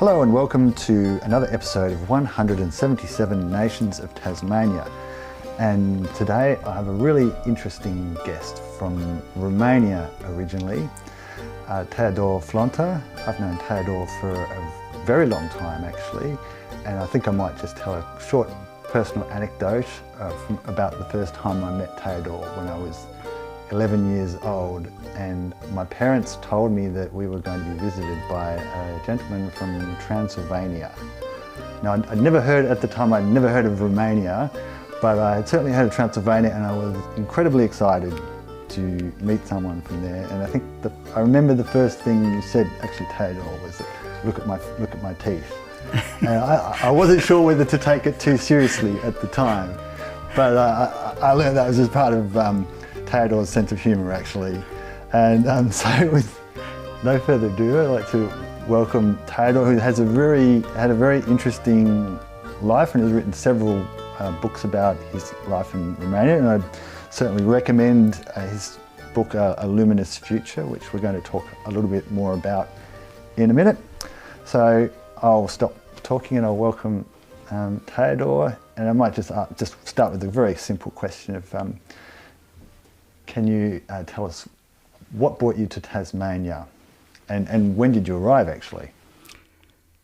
Hello and welcome to another episode of 177 Nations of Tasmania. And today I have a really interesting guest from Romania originally, Teodor Flonta. I've known Teodor for a very long time actually, and I think I might just tell a short personal anecdote about the first time I met Teodor when I was 11 years old, and my parents told me that we were going to be visited by a gentleman from Transylvania. Now, I'd never heard of Romania, but I had certainly heard of Transylvania, and I was incredibly excited to meet someone from there. And I think I remember the first thing you said, actually, Teodor, was look at my teeth. And I wasn't sure whether to take it too seriously at the time, but I learned that was just part of Teodor's sense of humour, actually. And so with no further ado, I'd like to welcome Teodor, who had a very interesting life and has written several books about his life in Romania, and I'd certainly recommend his book, A Luminous Future, which we're going to talk a little bit more about in a minute. So I'll stop talking and I'll welcome Teodor, and I might just start with a very simple question of can you tell us what brought you to Tasmania, and when did you arrive actually?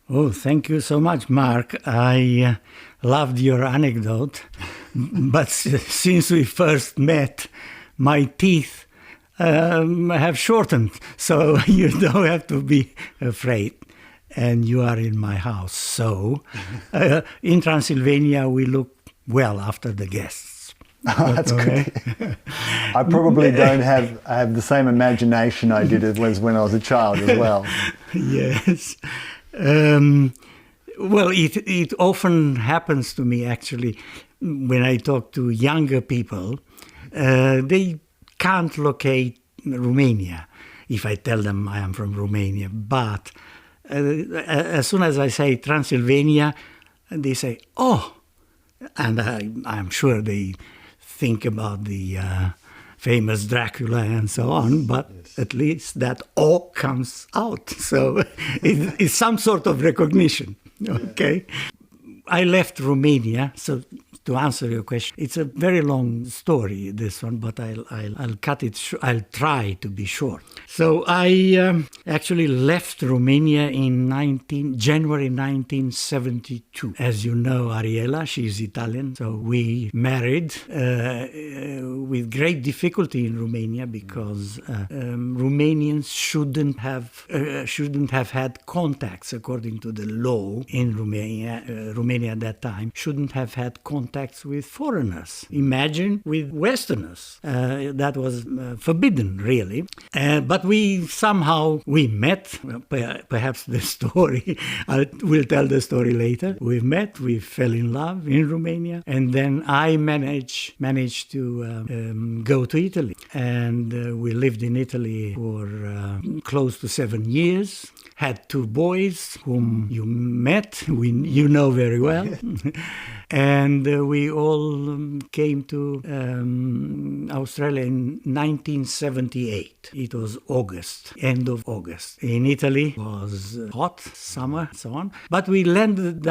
Oh, thank you so much, Mark. I loved your anecdote, but since we first met, my teeth have shortened, so you don't have to be afraid. And you are in my house, so in Transylvania we look well after the guests. Oh, that's good. I probably don't have the same imagination I did as when I was a child as well. Yes. Well, it often happens to me actually when I talk to younger people. They can't locate Romania if I tell them I am from Romania. But as soon as I say Transylvania, they say, oh, and I'm sure they think about the famous Dracula and so on, but yes, at least that "oh" comes out. So it's some sort of recognition, okay? I left Romania, so to answer your question, it's a very long story, this one, but I'll cut it. I'll try to be short. So I actually left Romania in January 1972. As you know, Ariella, she's Italian, so we married with great difficulty in Romania because Romanians shouldn't have had contacts according to the law in Romania. Romania at that time shouldn't have had contacts with foreigners. Imagine with Westerners. That was forbidden, really. But we met. Perhaps the story, I will tell the story later. We met, we fell in love in Romania, and then I managed to go to Italy. And we lived in Italy for close to 7 years. Had 2 boys whom you met, you know very well. And we all came to Australia in 1978. It was August, end of August. In Italy it was hot, summer, so on. But we landed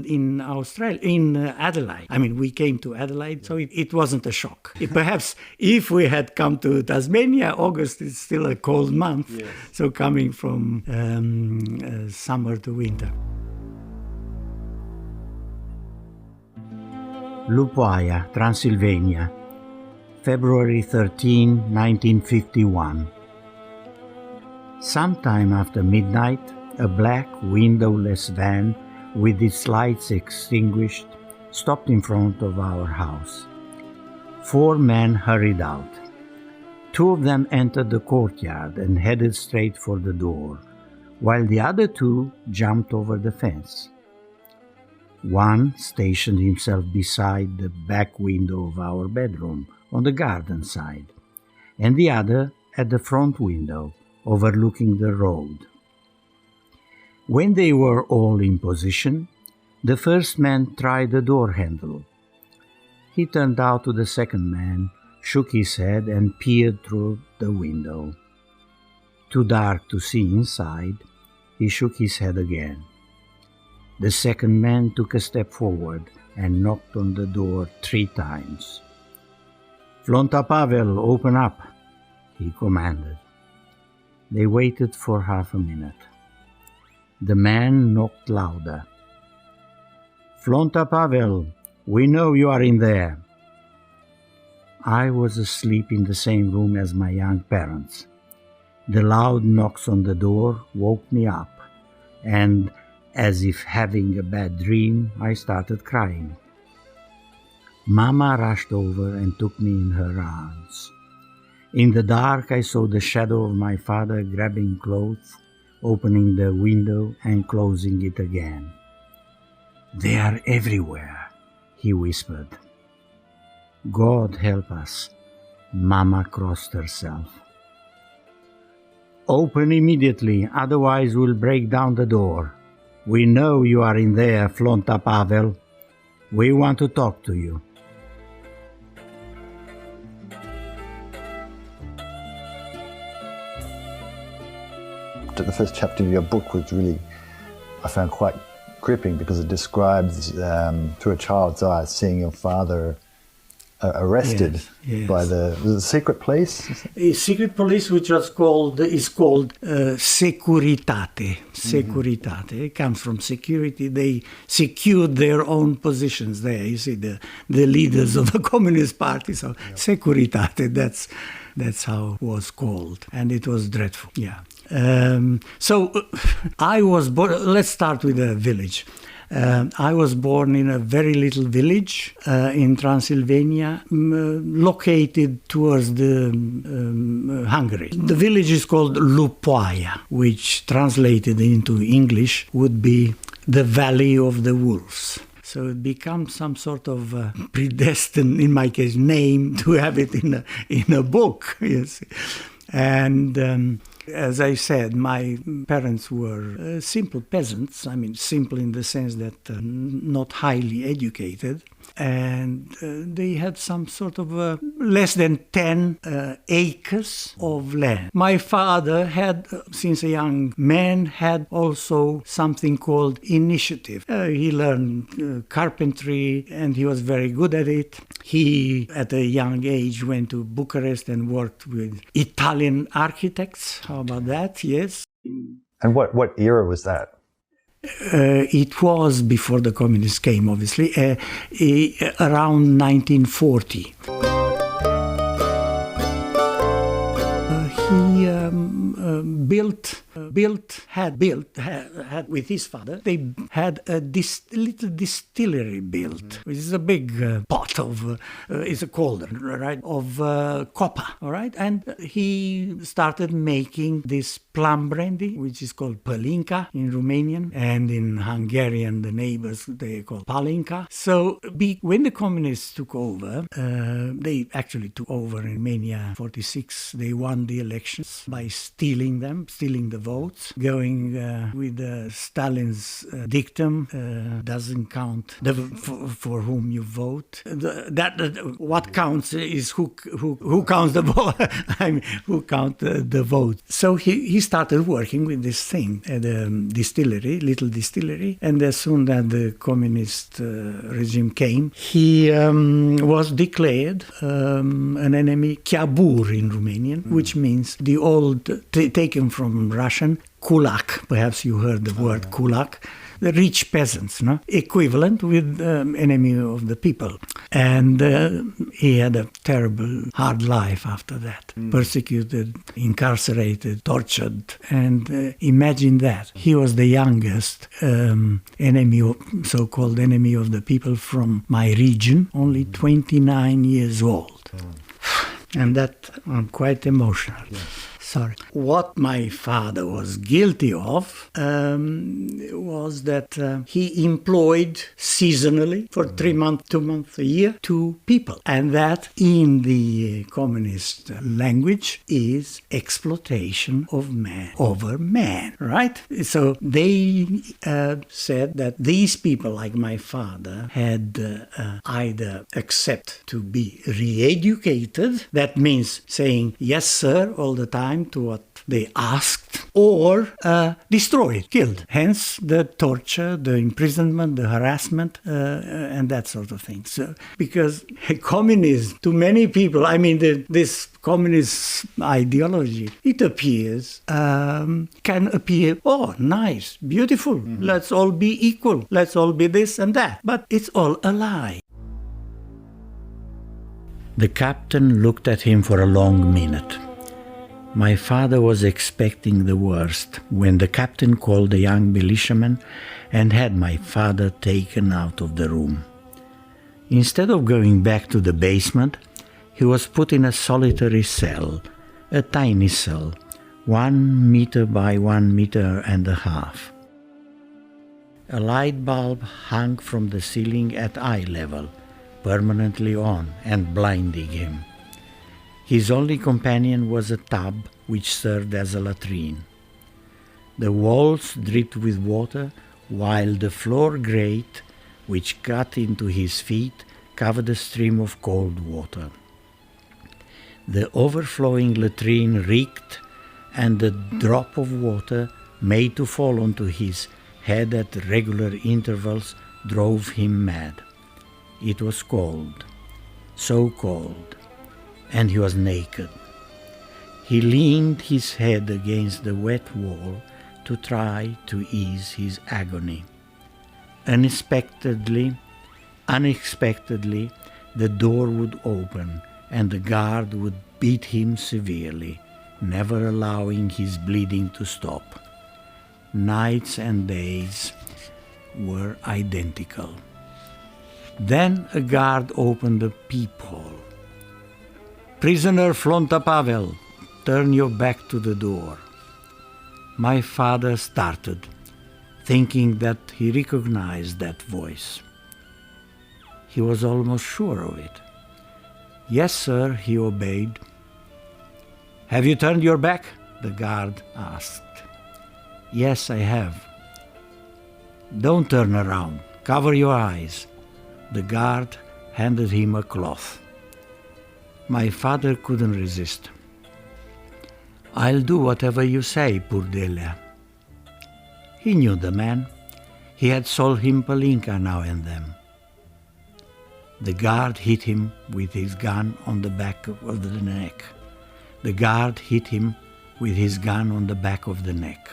in Australia, in Adelaide. I mean, we came to Adelaide, so it wasn't a shock. Perhaps if we had come to Tasmania, August is still a cold month. Yes. So coming from summer to winter. Lupoaia, Transylvania, February 13, 1951. Sometime after midnight, a black windowless van with its lights extinguished stopped in front of our house. 4 men hurried out. 2 of them entered the courtyard and headed straight for the door, while the other 2 jumped over the fence. One stationed himself beside the back window of our bedroom on the garden side, and the other at the front window overlooking the road. When they were all in position, the first man tried the door handle. He turned out to the second man, shook his head and peered through the window. Too dark to see inside, He shook his head again. The second man took a step forward and knocked on the door 3 times. "Flonta Pavel, open up," he commanded. They waited for half a minute. The man knocked louder. "Flonta Pavel, we know you are in there." I was asleep in the same room as my young parents. The loud knocks on the door woke me up, and as if having a bad dream, I started crying. Mama rushed over and took me in her arms. In the dark, I saw the shadow of my father grabbing clothes, opening the window and closing it again. "They are everywhere," he whispered. "God help us." Mama crossed herself. "Open immediately, otherwise we'll break down the door. We know you are in there, Flonta Pavel. We want to talk to you." The first chapter of your book was really, I found quite gripping because it describes through a child's eyes seeing your father arrested by the secret police. A secret police, which is called Securitate. Securitate. It comes from security. They secured their own positions there. You see, the leaders of the Communist Party. So Securitate. That's how it was called, and it was dreadful. Yeah. I was born. Let's start with a village. I was born in a very little village in Transylvania, located towards the Hungary. The village is called Lupoaia, which translated into English would be the Valley of the Wolves. So it becomes some sort of predestined, in my case, name to have it in a book. You see. And as I said, my parents were simple peasants. I mean, simple in the sense that not highly educated. And they had some sort of less than 10 acres of land. My father had, since a young man, had also something called initiative. He learned carpentry and he was very good at it. He, at a young age, went to Bucharest and worked with Italian architects. How about that? Yes. And what era was that? It was before the communists came, obviously, around 1940. He had with his father, they had a little distillery built, which is a big pot of, it's a cauldron, right, of copper, all right? And he started making this plum brandy, which is called Palinka in Romanian, and in Hungarian, the neighbors, they call Palinka. So when the communists took over, they actually took over in Romania in 46. They won the elections by stealing the votes, going with Stalin's dictum, doesn't count for whom you vote. What counts is who counts the vote. I mean, who count the vote. So he started working with this thing at a little distillery, and as soon as the communist regime came, he was declared an enemy, Chiabur in Romanian, which means the old, taken from Russian, kulak. Perhaps you heard the word kulak. The rich peasants, no? Equivalent with enemy of the people. And he had a terrible, hard life after that. Persecuted, incarcerated, tortured. And imagine that. He was the youngest so-called enemy of the people from my region, only 29 years old. And that, I'm quite emotional. Yeah. Sorry. What my father was guilty of was that he employed seasonally for 3 months, 2 months a year, 2 people. And that in the communist language is exploitation of man over man, right? So they said that these people, like my father, had either accept to be re-educated, that means saying yes sir all the time to what they asked, or destroyed, killed. Hence the torture, the imprisonment, the harassment, and that sort of thing. So, because communism, to many people, I mean, this communist ideology, it appears, can appear, oh, nice, beautiful, let's all be equal, let's all be this and that. But it's all a lie. The captain looked at him for a long minute. My father was expecting the worst when the captain called the young militiaman and had my father taken out of the room. Instead of going back to the basement, he was put in a solitary cell, a tiny cell, 1 meter by 1.5 meters. A light bulb hung from the ceiling at eye level, permanently on and blinding him. His only companion was a tub which served as a latrine. The walls dripped with water, while the floor grate, which cut into his feet, covered a stream of cold water. The overflowing latrine reeked, and the drop of water, made to fall onto his head at regular intervals, drove him mad. It was cold, so cold, and he was naked. He leaned his head against the wet wall to try to ease his agony. Unexpectedly, the door would open and the guard would beat him severely, never allowing his bleeding to stop. Nights and days were identical. Then a guard opened the peephole. "Prisoner Flonta Pavel, turn your back to the door." My father started, thinking that he recognized that voice. He was almost sure of it. "Yes, sir," he obeyed. "Have you turned your back?" the guard asked. "Yes, I have." "Don't turn around. Cover your eyes." The guard handed him a cloth. My father couldn't resist. "I'll do whatever you say, Purdelea." He knew the man. He had sold him palinka now and then. The guard hit him with his gun on the back of the neck. The guard hit him with his gun on the back of the neck.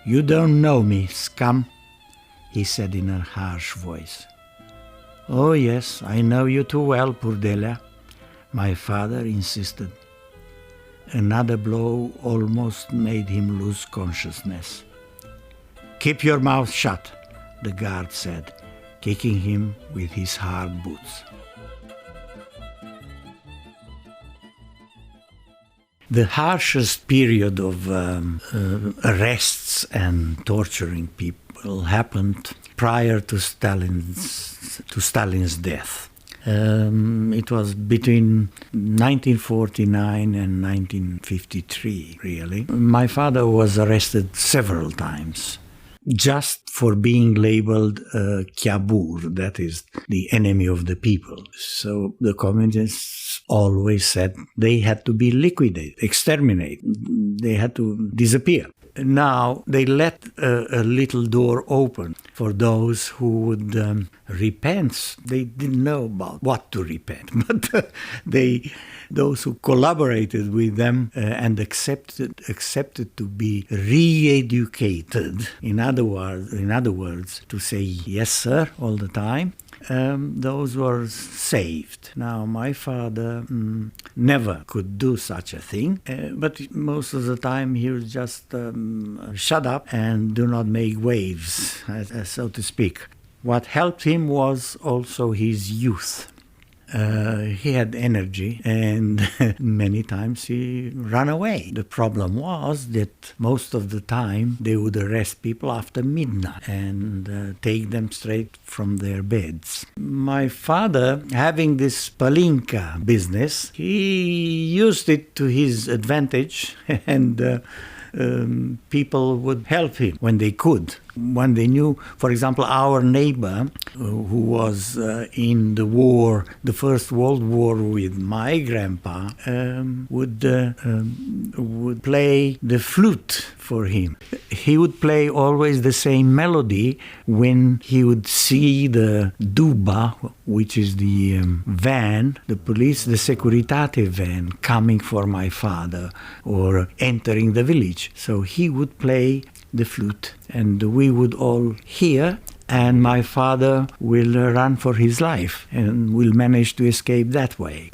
"You don't know me, scum," he said in a harsh voice. "Oh yes, I know you too well, Purdelea," my father insisted. Another blow almost made him lose consciousness. "Keep your mouth shut," the guard said, kicking him with his hard boots. The harshest period of arrests and torturing people happened prior to Stalin's death. It was between 1949 and 1953, really. My father was arrested several times, just for being labeled Kyabur, that is, the enemy of the people. So the communists always said they had to be liquidated, exterminated. They had to disappear. Now they let a little door open for those who would repent. They didn't know about what to repent, but those who collaborated with them and accepted to be re-educated. In other words, to say yes sir all the time. Those were saved. Now, my father never could do such a thing, but most of the time he would just shut up and do not make waves, so to speak. What helped him was also his youth. He had energy, and many times he ran away. The problem was that most of the time they would arrest people after midnight and take them straight from their beds. My father, having this palinka business, he used it to his advantage, and people would help him when they could. When they knew, for example, our neighbor who was in the war, the First World War with my grandpa, would play the flute for him. He would play always the same melody when he would see the duba, which is the van, the police, the securitate van coming for my father or entering the village. So he would play the flute and we would all hear, and my father will run for his life and will manage to escape that way.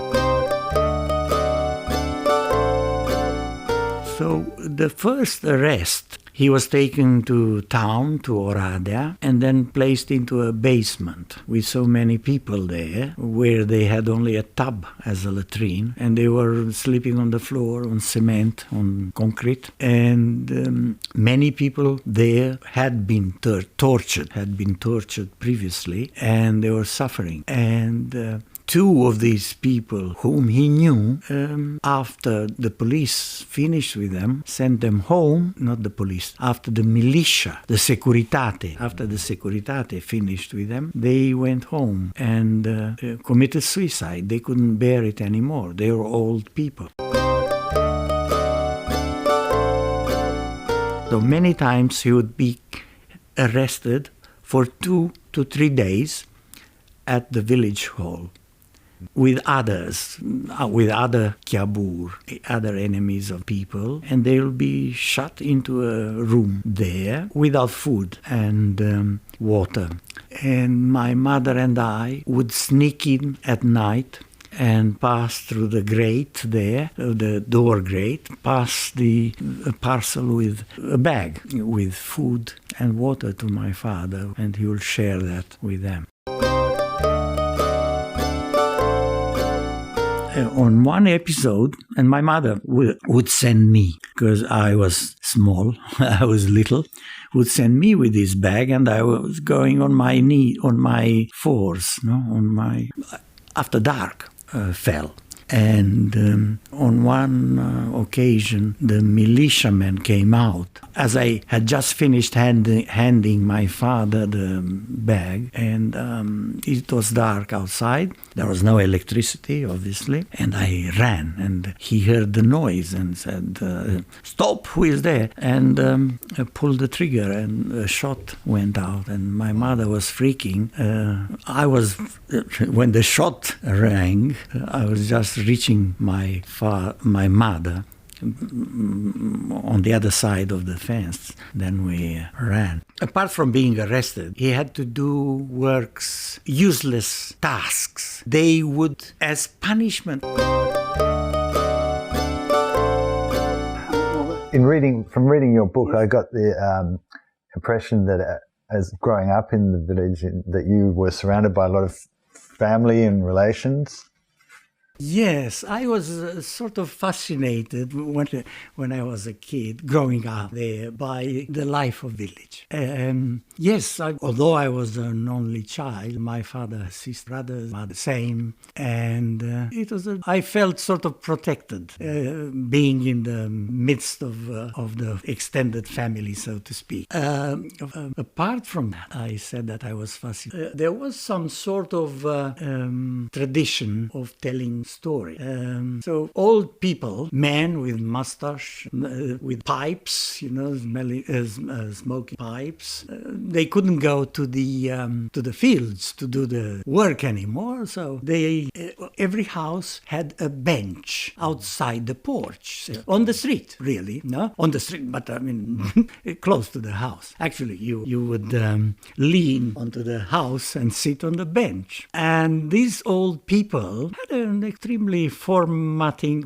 So the first arrest, he was taken to town, to Oradea, and then placed into a basement with so many people there, where they had only a tub as a latrine, and they were sleeping on the floor, on cement, on concrete. And many people there had been tortured previously, and they were suffering. And two of these people whom he knew, after the police finished with them, sent them home, not the police, after the militia, the securitate, after the securitate finished with them, they went home and committed suicide. They couldn't bear it anymore. They were old people. So many times he would be arrested for 2 to 3 days at the village hall, with others, with other kiabur, other enemies of people, and they'll be shut into a room there without food and water. And my mother and I would sneak in at night and pass through the grate there, the door grate, pass the parcel with a bag with food and water to my father, and he will share that with them. On one episode, and my mother would send me, because I was small, I was little, would send me with this bag, and I was going on my knee, on my fours, after dark fell. And on one occasion, the militiamen came out as I had just finished handing my father the bag, and it was dark outside. There was no electricity, obviously, and I ran, and he heard the noise and said, "Stop, who is there?" And I pulled the trigger, and a shot went out, and my mother was freaking. When the shot rang, I was just reaching my mother on the other side of the fence. Then we ran. Apart from being arrested, he had to do useless tasks. They would, as punishment. From reading your book, I got the impression that as growing up in the village, that you were surrounded by a lot of family and relations. Yes, I was sort of fascinated when I was a kid, growing up there, by the life of village. Yes, although I was an only child, my father, sister, brothers, mother, same, and I felt sort of protected, being in the midst of the extended family, so to speak. Apart from that, I said that I was fascinated. There was some sort of tradition of telling story. So old people, men with mustache, with pipes, smoking pipes, they couldn't go to the fields to do the work anymore. So every house had a bench outside the porch, on the street, really, no, on the street, but I mean close to the house. Actually, you would lean onto the house and sit on the bench. And these old people had an extremely formating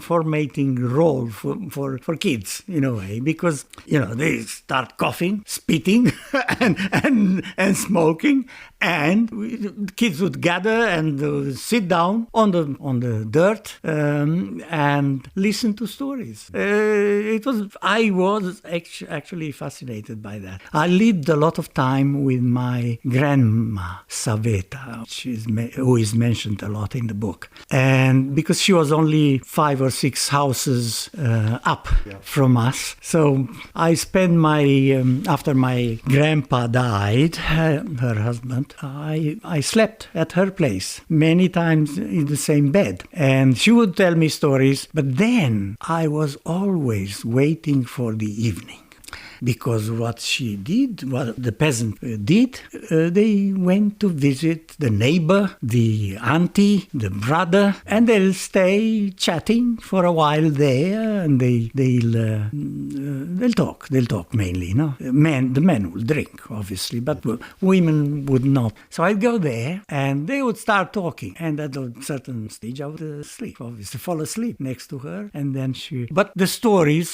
role for kids, in a way, because they start coughing, spitting, and smoking, And the kids would gather and sit down on the dirt and listen to stories. I was actually fascinated by that. I lived a lot of time with my grandma Saveta, who is mentioned a lot in the book, and because she was only 5 or 6 houses up from us, so I spent after my grandpa died, her husband, I slept at her place many times in the same bed, and she would tell me stories, but then I was always waiting for the evening. Because what the peasant did, they went to visit the neighbor, the auntie, the brother, and they'll stay chatting for a while there, and they'll talk. They'll talk mainly, no? The men will drink, obviously, but women would not. So I'd go there, and they would start talking, and at a certain stage I would fall asleep next to her, and then But the stories,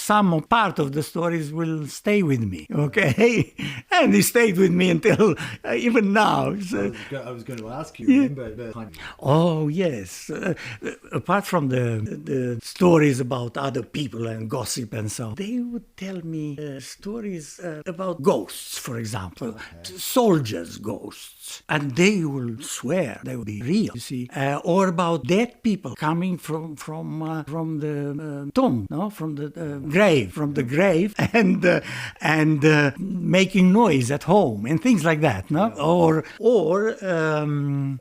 part of the stories will stay with me, okay? And he stayed with me until even now. So, I was going to ask you, remember? Oh, yes. Apart from the stories about other people and gossip and so on, they would tell me stories about ghosts, for example, soldiers' ghosts. And they will swear they will be real, you see. Or about dead people coming from the tomb, no? From the grave, and making noise at home and things like that, no? Or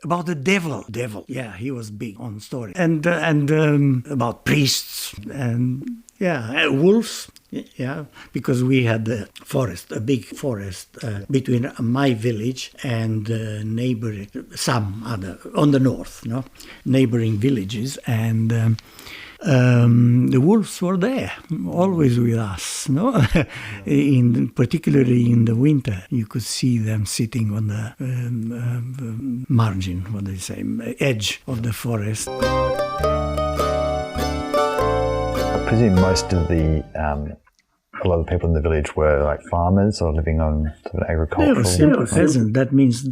about the devil. Yeah, he was big on story. And about priests and wolves. Yeah, because we had a big forest between my village and neighboring, some other, on the north, no? Neighboring villages, and the wolves were there, always with us, no? Particularly in the winter, you could see them sitting on the margin, edge of the forest. I presume most of a lot of people in the village were like farmers or living on sort of agricultural. They were simple peasant. That means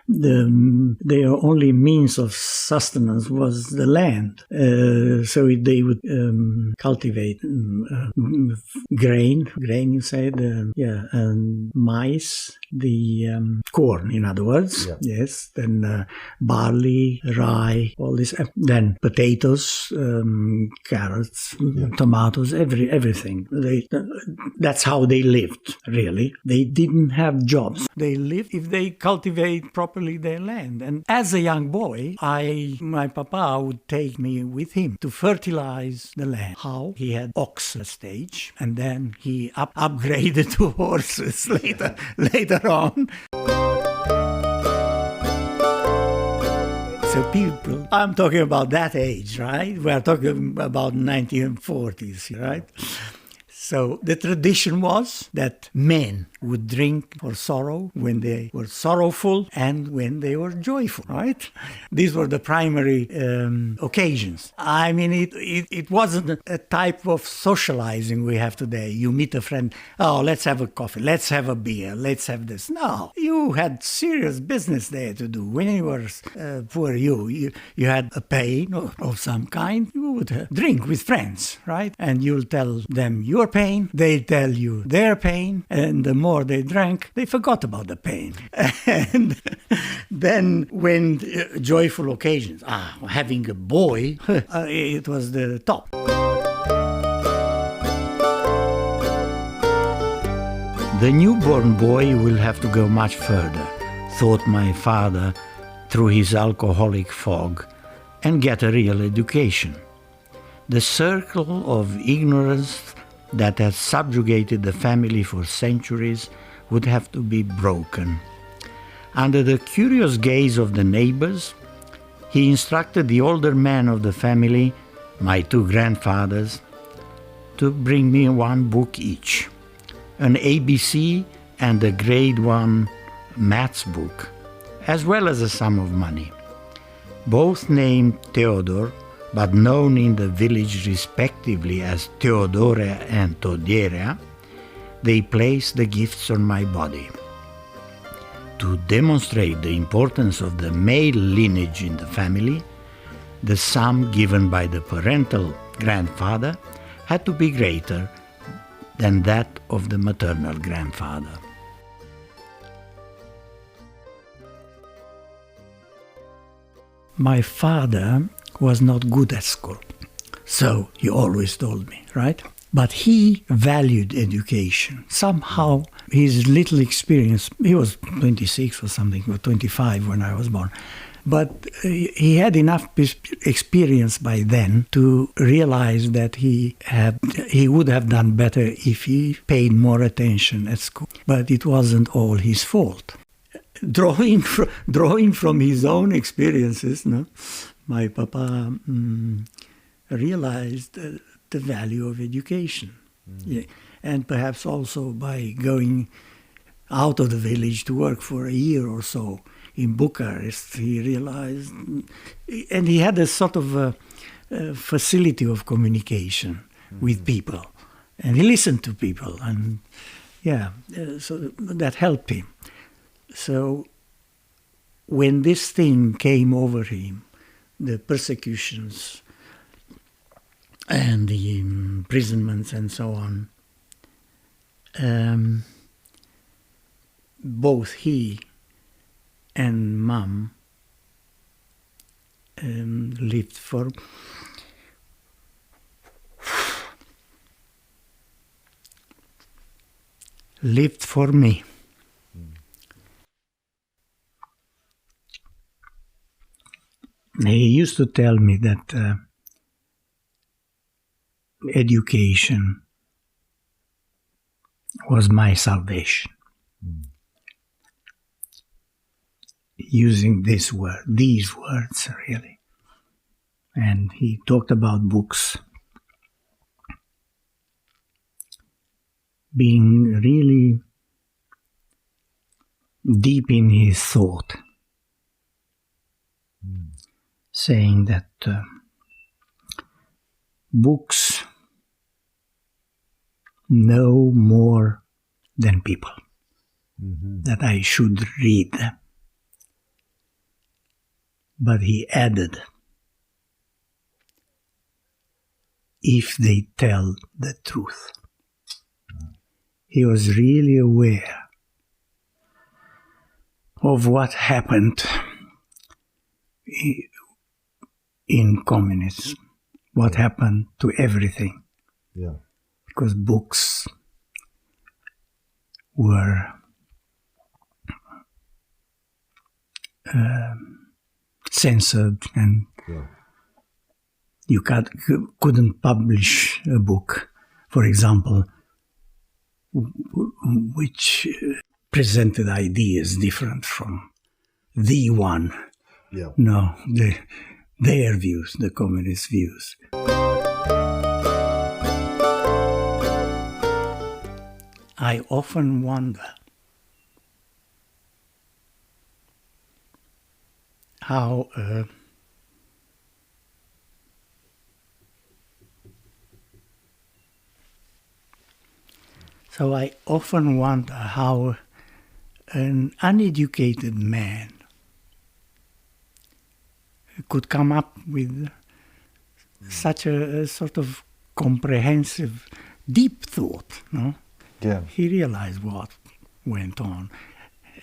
their only means of sustenance was the land. So they would cultivate grain, you said, and maize, the corn, in other words. Yeah. Yes. Then barley, rye, all this. Then potatoes, carrots, tomatoes, everything. That's how they lived, really. They didn't have jobs. They lived if they cultivate properly their land. And as a young boy, my papa would take me with him to fertilize the land. How? He had ox stage, and then he upgraded to horses later on. So people, I'm talking about that age, right? We're talking about 1940s, right? So the tradition was that men would drink for sorrow when they were sorrowful and when they were joyful, right? These were the primary occasions. I mean, it wasn't a type of socializing we have today. You meet a friend, let's have a coffee, let's have a beer, let's have this. No, you had serious business there to do. When you were poor, you had a pain of some kind. You would drink with friends, right? And you'll tell them your pain, they tell you their pain, and the more they drank, they forgot about the pain. And then when joyful occasions, having a boy, it was the top. The newborn boy will have to go much further, thought my father through his alcoholic fog, and get a real education. The circle of ignorance that has subjugated the family for centuries would have to be broken. Under the curious gaze of the neighbors, he instructed the older men of the family, my 2 grandfathers, to bring me 1 book each, an ABC and a grade 1 maths book, as well as a sum of money. Both named Teodor, but known in the village respectively as Teodor and Todierea, they placed the gifts on my body. To demonstrate the importance of the male lineage in the family, the sum given by the parental grandfather had to be greater than that of the maternal grandfather. My father was not good at school, so he always told me, right? But he valued education. Somehow his little experience, he was 26 or something, or 25 when I was born, but he had enough experience by then to realize that he would have done better if he paid more attention at school. But it wasn't all his fault. Drawing from his own experiences, no, my papa realized the value of education. Yeah. And perhaps also by going out of the village to work for a year or so in Bucharest, he realized, and he had a sort of a facility of communication with people, and he listened to people, and so that helped him. So when this thing came over him, the persecutions and the imprisonments and so on, both he and Mum lived for me. He used to tell me that education was my salvation. Using these words really. And he talked about books being really deep in his thought, saying that books know more than people, that I should read them. But he added, if they tell the truth. He was really aware of what happened in communism, what happened to everything. Yeah. Because books were censored, and you couldn't publish a book, for example, which presented ideas different from the one. Yeah. No, their views, the communist views. I often wonder how an uneducated man could come up with such a sort of comprehensive, deep thought, no? Yeah. He realized what went on.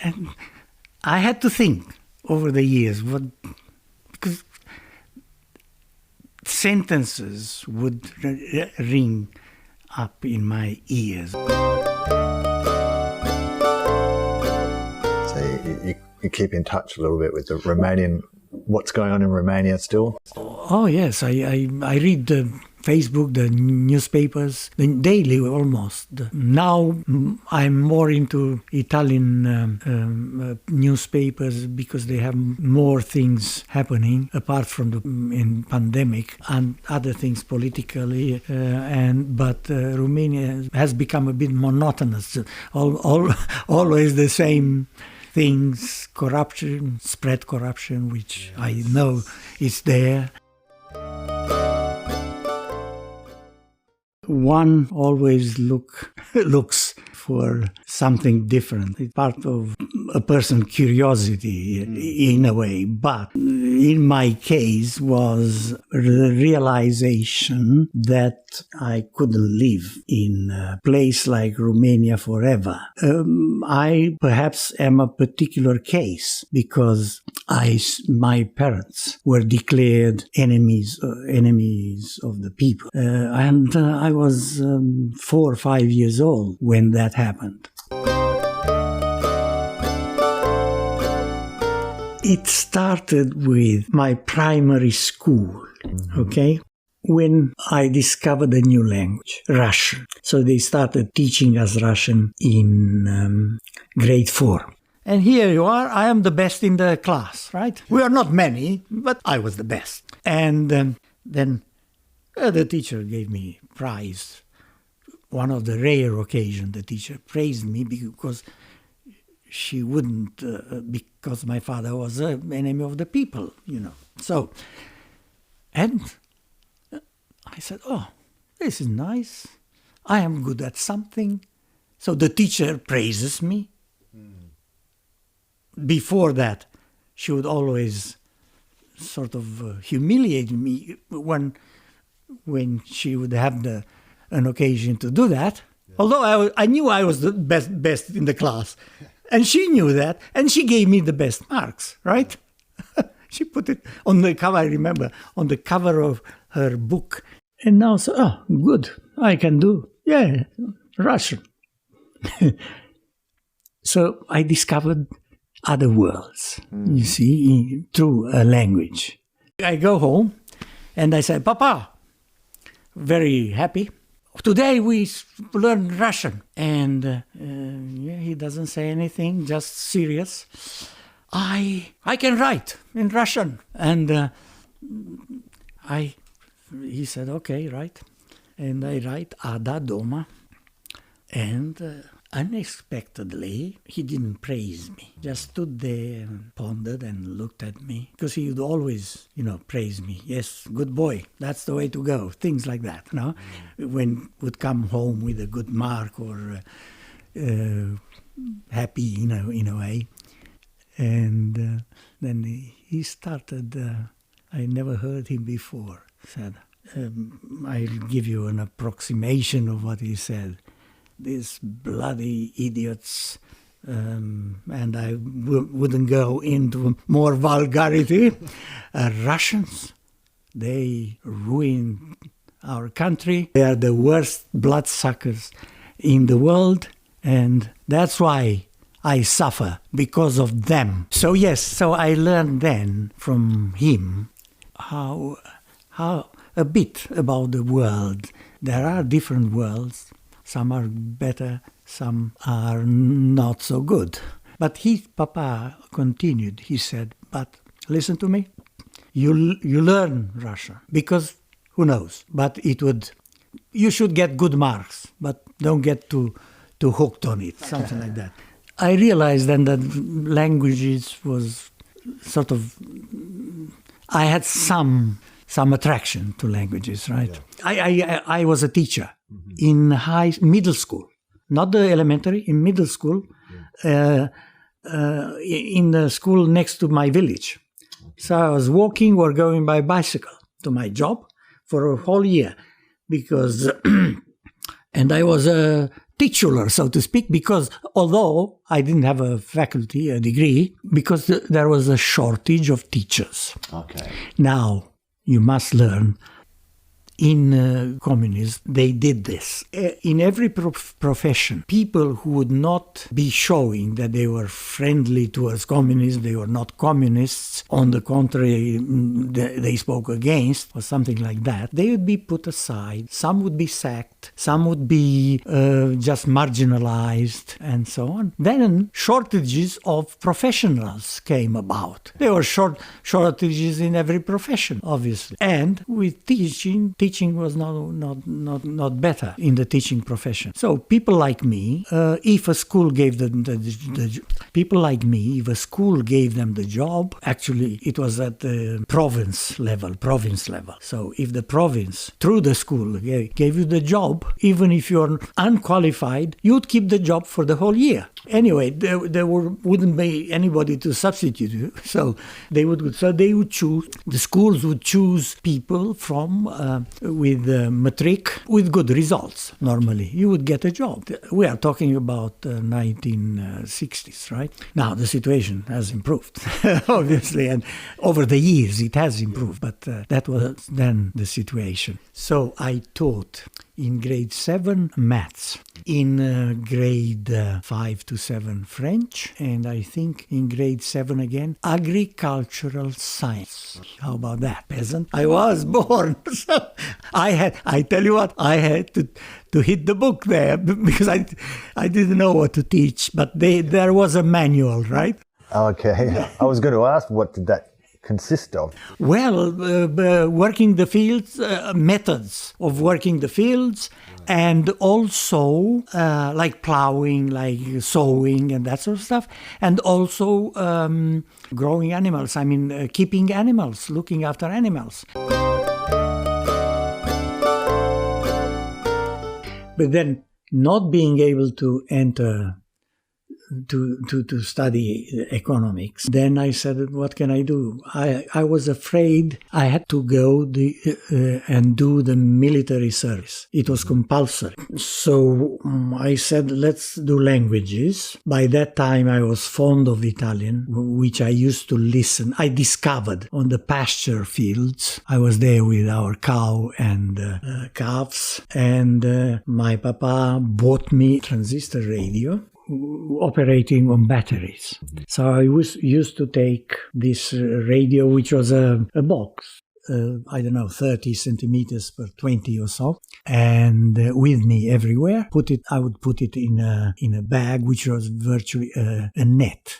And I had to think over the years, because sentences would ring up in my ears. So you keep in touch a little bit with the Romanian, what's going on in Romania still? Oh yes, I read the Facebook, the newspapers, daily almost. Now I'm more into Italian newspapers because they have more things happening apart from the pandemic and other things politically. But Romania has become a bit monotonous. Always the same things, corruption, spread corruption, which I know is there. One always looks for something different. It's part of a person's curiosity in a way. But in my case was the realization that I couldn't live in a place like Romania forever. I perhaps am a particular case because my parents were declared enemies of the people. And I was 4 or 5 years old when that happened. It started with my primary school, okay? When I discovered a new language, Russian. So they started teaching us Russian in grade 4. And here you are, I am the best in the class, right? We are not many, but I was the best. And then the teacher gave me a prize. One of the rare occasions the teacher praised me because she wouldn't, because my father was an enemy of the people, you know. So, and I said, oh, this is nice. I am good at something. So the teacher praises me. Before that, she would always sort of humiliate me when she would have an occasion to do that. Yeah. Although I knew I was the best in the class. And she knew that, and she gave me the best marks, right? She put it on the cover, I remember, on the cover of her book. And now, so, oh, good, I can do, yeah, Russian. So I discovered other worlds, you see, through a language. I go home, and I say, Papa, very happy. Today we learn Russian. And he doesn't say anything, just serious. I can write in Russian. And he said, okay, write. And I write Ada Doma. And unexpectedly, he didn't praise me. Just stood there and pondered and looked at me. Because he would always, praise me. Yes, good boy, that's the way to go. Things like that, no? When would come home with a good mark or happy, in a way. And then he started, I never heard him before, said, I'll give you an approximation of what he said. These bloody idiots, and I wouldn't go into more vulgarity, Russians, they ruin our country. They are the worst bloodsuckers in the world, and that's why I suffer, because of them. So yes, so I learned then from him how a bit about the world. There are different worlds. Some are better, some are not so good. But Papa continued, he said, but listen to me, you learn Russian, because who knows, but you should get good marks, but don't get too hooked on it, something like that. I realized then that languages was sort of, I had some attraction to languages, right? Yeah. I was a teacher in middle school, not the elementary, in middle school, in the school next to my village. So I was walking or going by bicycle to my job for a whole year because, and I was a titular, so to speak, because although I didn't have a degree, because there was a shortage of teachers. Okay. Now, you must learn, in communism, they did this. In every profession, people who would not be showing that they were friendly towards communism, they were not communists, on the contrary, they spoke against, or something like that, they would be put aside. Some would be sacked, some would be just marginalized, and so on. Then shortages of professionals came about. There were shortages in every profession, obviously. And with teaching teaching was not better in the teaching profession. So people like me, if a school gave them people like me, if a school gave them the job, actually it was at the province level. So if the province, through the school, gave you the job, even if you're unqualified, you'd keep the job for the whole year. Anyway, there wouldn't be anybody to substitute you. So they would choose, the schools would choose people from with matric, with good results. Normally, you would get a job. We are talking about 1960s, right? Now the situation has improved, obviously, and over the years it has improved. But that was then the situation. So I taught in grade 7 maths, in grade 5 to 7 French, and I think in grade 7 again agricultural science. How about that, peasant? I was born, so I tell you what, I had to hit the book there because I didn't know what to teach, but there was a manual, right? Okay, I was going to ask, what did that consist of? Well, working the fields, methods of working the fields, and also like plowing, like sowing and that sort of stuff, and also growing animals, keeping animals, looking after animals. But then not being able to enter to study economics. Then I said, what can I do? I was afraid I had to go and do the military service. It was compulsory. So I said, let's do languages. By that time I was fond of Italian, which I used to listen. I discovered on the pasture fields. I was there with our cow and calves, and my papa bought me a transistor radio operating on batteries. So I used to take this radio, which was a box, 30 centimeters per 20 or so, and with me everywhere. I would put it in a bag, which was virtually a red net.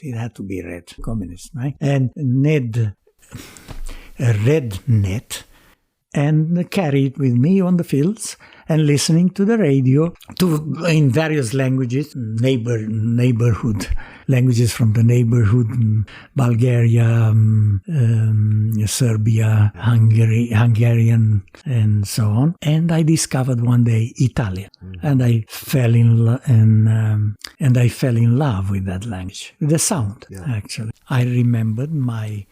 It had to be red, communist, right? And a red net, and carry it with me on the fields and listening to the radio in various languages, neighborhood languages from the neighborhood, Bulgaria, Serbia, Hungarian, and so on. And I discovered one day Italian, and I fell in love with that language, with the sound. Yeah. Actually, I remembered my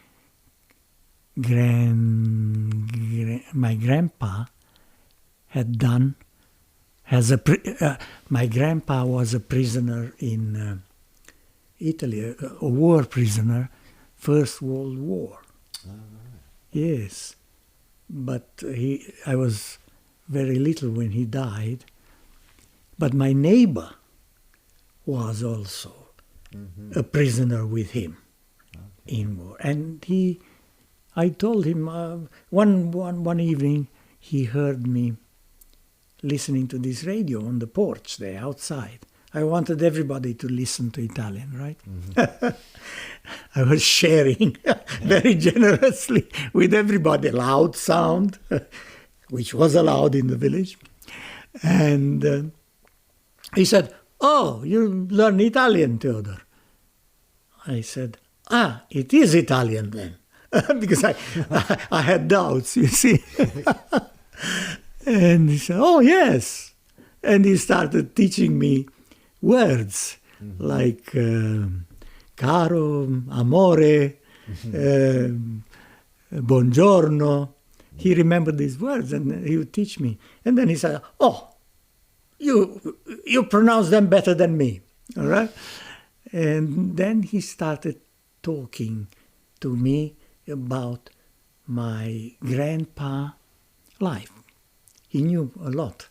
grandpa my grandpa was a prisoner in Italy, a war prisoner, First World War. Oh, right. Yes, but I was very little when he died. But my neighbor was also a prisoner with him in war, and I told him one evening he heard me listening to this radio on the porch there outside. I wanted everybody to listen to Italian, right? Mm-hmm. I was sharing very generously with everybody, loud sound, which was allowed in the village. And he said, "Oh, you learn Italian, Teodor." I said, it is Italian then. Because I had doubts, you see. And he said, "Oh, yes." And he started teaching me words like caro, amore, buongiorno. He remembered these words and he would teach me. And then he said, "Oh, you pronounce them better than me." All right? And then he started talking to me about my grandpa life. He knew a lot.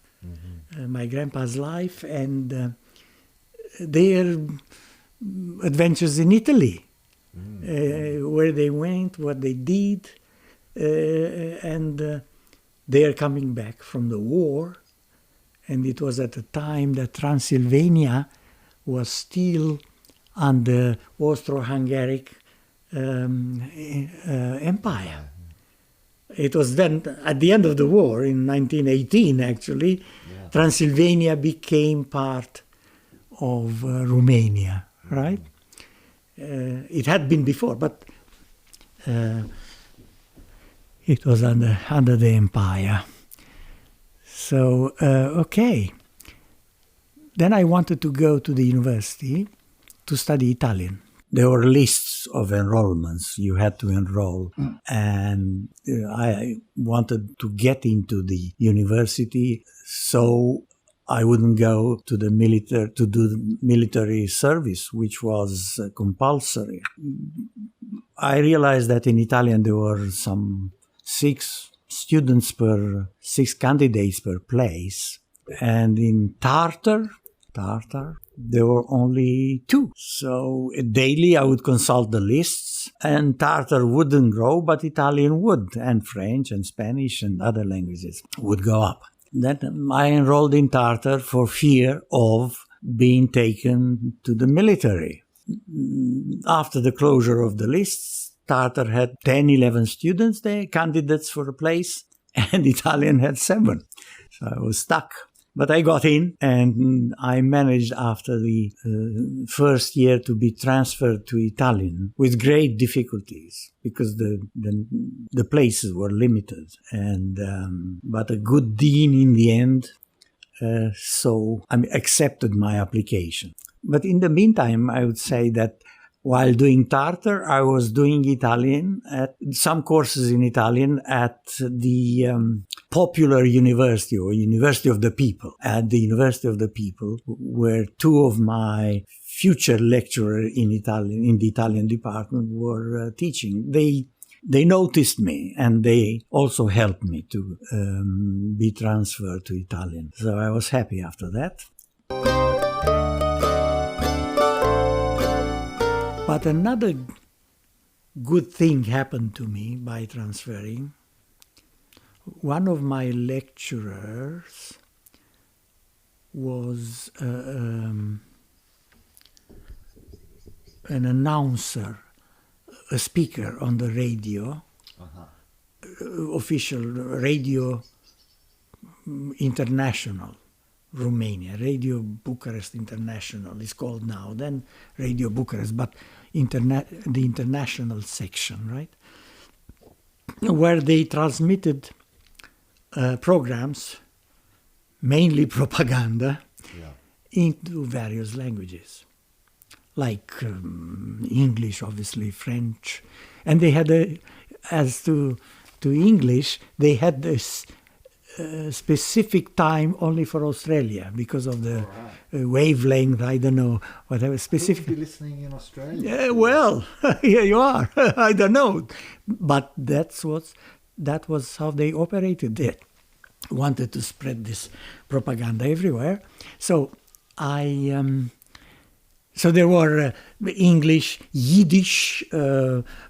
My grandpa's life and their adventures in Italy, where they went, what they did, and they are coming back from the war. And it was at the time that Transylvania was still under Austro-Hungaric Empire. it was then, at the end of the war, in 1918 actually, Transylvania became part of Romania, right? It had been before, but it was under the empire. So, okay. Then I wanted to go to the university to study Italian. There were lists of enrollments you had to enroll, and I wanted to get into the university so I wouldn't go to the military service, which was compulsory. I realized that in Italian there were some 6 candidates per place, and in Tartar, there were only 2. So daily I would consult the lists, and Tartar wouldn't grow, but Italian would, and French and Spanish and other languages would go up. Then I enrolled in Tartar for fear of being taken to the military. After the closure of the lists, Tartar had 10, 11 students there, candidates for a place, and Italian had 7. So I was stuck. But I got in, and I managed after the first year to be transferred to Italian with great difficulties because the places were limited. But a good dean in the end, so I accepted my application. But in the meantime, I would say that while doing Tartar, I was doing Italian, at some courses in Italian at the popular university or University of the People. At the University of the People, where 2 of my future lecturers in the Italian department were teaching. They noticed me, and they also helped me to be transferred to Italian. So I was happy after that. But another good thing happened to me by transferring. One of my lecturers was an announcer, a speaker on the radio, official radio international. Romania, Radio Bucharest International is called now, then Radio Bucharest, but the international section, right? Where they transmitted programs, mainly propaganda, into various languages, like English, obviously, French. And they had, as to English, they had this specific time only for Australia because of the wavelength, I don't know, whatever specific. Who would be listening in Australia? Yeah, well, here you are. I don't know. But that was how they operated. They wanted to spread this propaganda everywhere. So so there were English, Yiddish,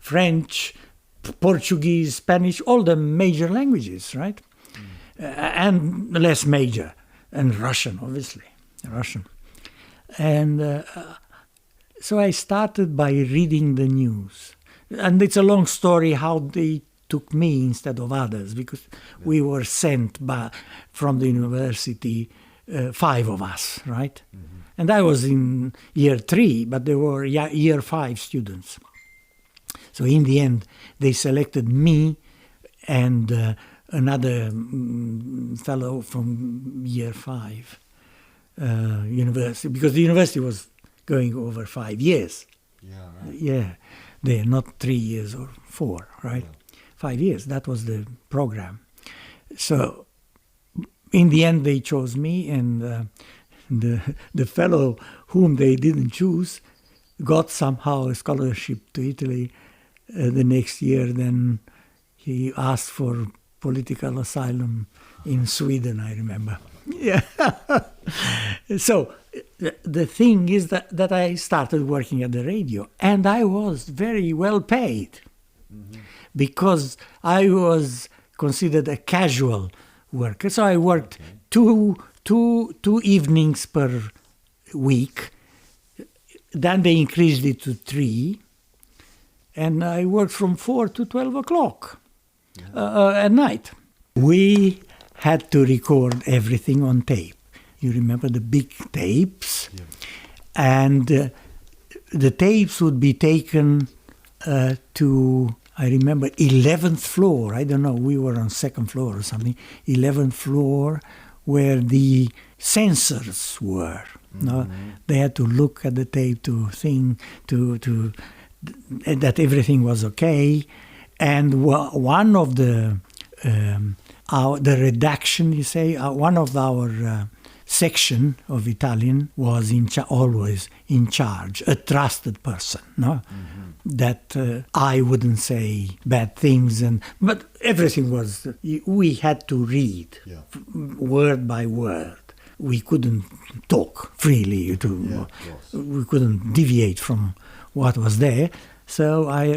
French, Portuguese, Spanish, all the major languages, right? And less major, and Russian, obviously, Russian. And so I started by reading the news. And it's a long story how they took me instead of others, because we were sent from the university, 5 of us, right? Mm-hmm. And I was in year 3, but there were year 5 students. So in the end, they selected me and another fellow from year 5 university, because the university was going over 5 years. Yeah, right. Yeah, they're not 3 years or 4, right? Yeah. 5 years, that was the program. So in the end, they chose me, and the fellow whom they didn't choose got somehow a scholarship to Italy the next year. Then he asked for political asylum in Sweden, I remember. Yeah. So the thing is that I started working at the radio, and I was very well paid, because I was considered a casual worker. So I worked two evenings per week. Then they increased it to 3, and I worked from 4 to 12 o'clock. at night. We had to record everything on tape. You remember the big tapes? Yeah. And the tapes would be taken to, I remember, 11th floor. I don't know, we were on 2nd floor or something. 11th floor, where the censors were. No? They had to look at the tape to think, to that everything was okay. And one of the redaction, you say, one of our section of Italian was always in charge, a trusted person, no? That I wouldn't say bad things, but everything was, we had to read word by word. We couldn't talk freely, we couldn't deviate from what was there. So I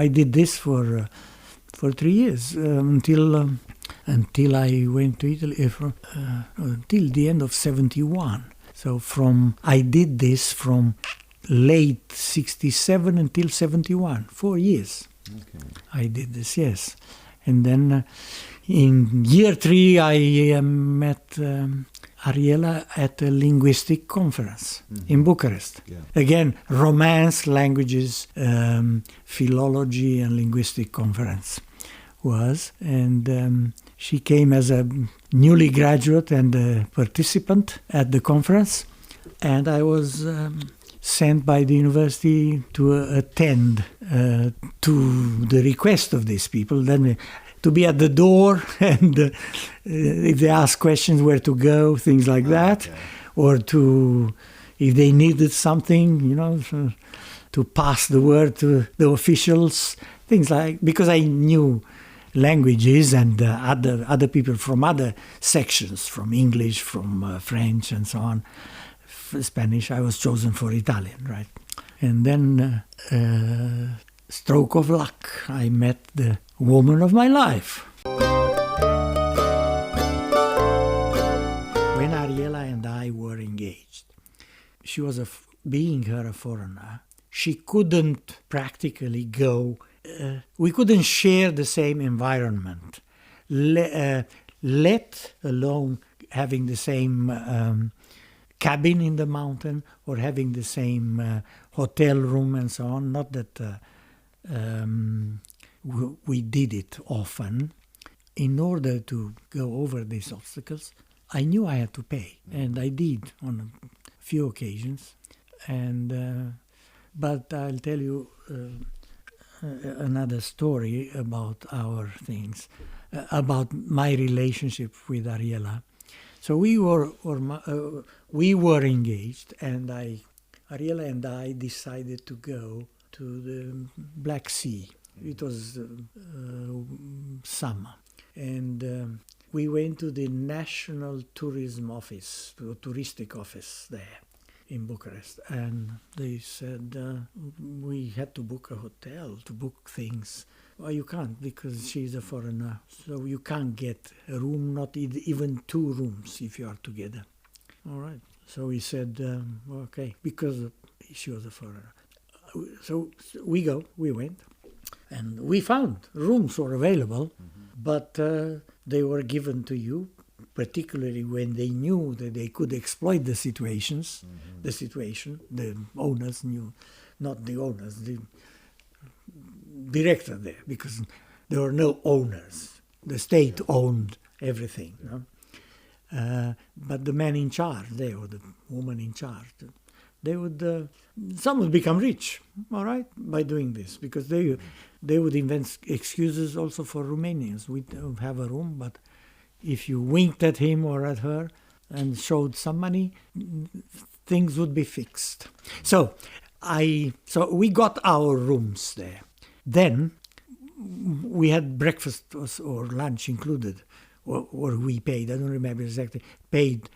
did this for 3 years until I went to Italy until the end of 71. So I did this from late 67 until 71, 4 years. Okay. I did this, yes. And then in year 3, I met Ariella at a linguistic conference in Bucharest. Yeah. Again, Romance, languages, philology and linguistic conference was. And she came as a newly graduate and a participant at the conference. And I was sent by the university to attend to the request of these people. Then to be at the door and if they ask questions, where to go, things like that. Okay. Or if they needed something, to pass the word to the officials, things like, because I knew languages and other people from other sections, from English, from French and so on, Spanish. I was chosen for Italian, right? And then, stroke of luck, I met the woman of my life. When Ariella and I were engaged, she was being her a foreigner, she couldn't practically go, we couldn't share the same environment, let alone having the same cabin in the mountain or having the same hotel room and so on. Not that we did it often. In order to go over these obstacles, I knew I had to pay, and I did on a few occasions. And but I'll tell you another story about our things, about my relationship with Ariella. So we were engaged, and Ariella and I decided to go to the Black Sea. It was summer, and we went to the National Tourism Office, to a touristic office there in Bucharest, and they said we had to book a hotel, to book things. Well, you can't, because she's a foreigner, so you can't get a room, not even 2 rooms if you are together. All right. So we said, okay, because she was a foreigner. So we went, and we found rooms were available, but they were given to you, particularly when they knew that they could exploit the situation, the owners knew, not the owners, the director there, because there were no owners. The state owned everything. But the man in charge, or the woman in charge, they would, some would become rich, all right, by doing this, because they would invent excuses also for Romanians. We don't have a room, but if you winked at him or at her and showed some money, things would be fixed. So we got our rooms there. Then we had breakfast or lunch included, or we paid, I don't remember exactly, paid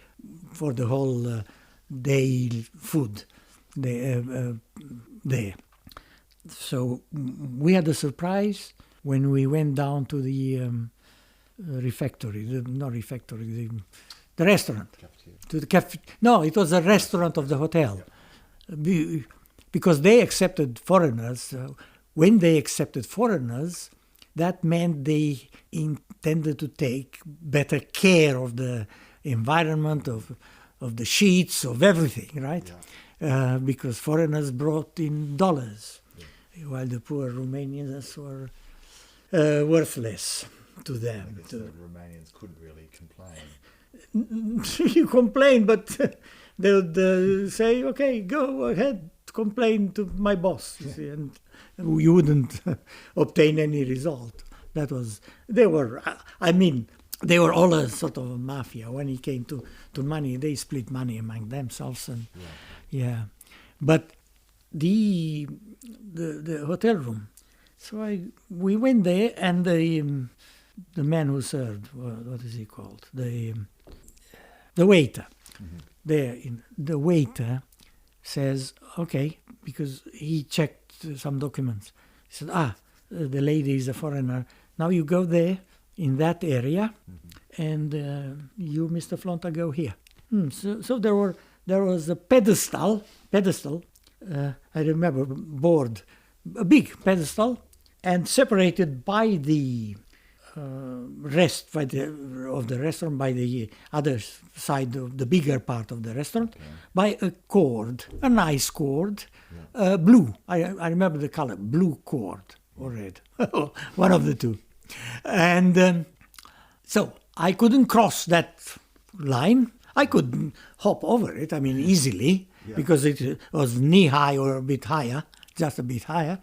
for the whole day food there. So we had a surprise when we went down to the refectory, the restaurant. To the no, it was a restaurant of the hotel. Because they accepted foreigners. When they accepted foreigners, that meant they intended to take better care of the environment, of the sheets, of everything, right? Yeah. Because foreigners brought in dollars, while the poor Romanians were worthless to them. I guess the Romanians couldn't really complain. You complain, but they would say, okay, go ahead, complain to my boss, you see, and you wouldn't obtain any result. They were all a sort of a mafia. When it came to money, they split money among themselves, and But the hotel room, so we went there, and the man who served, what is he called? The waiter. Mm-hmm. The waiter says, okay, because he checked some documents. He said, the lady is a foreigner. Now you go there in that area, and you, Mr. Flonta, go here. So there was a pedestal. I remember, board, a big pedestal, and separated by the of the restaurant, by the other side of the bigger part of the restaurant, by a cord, a nice cord, blue. I remember the color, blue cord or red, one of the two. And so I couldn't cross that line. I could hop over it, easily, because it was knee-high or a bit higher, just a bit higher.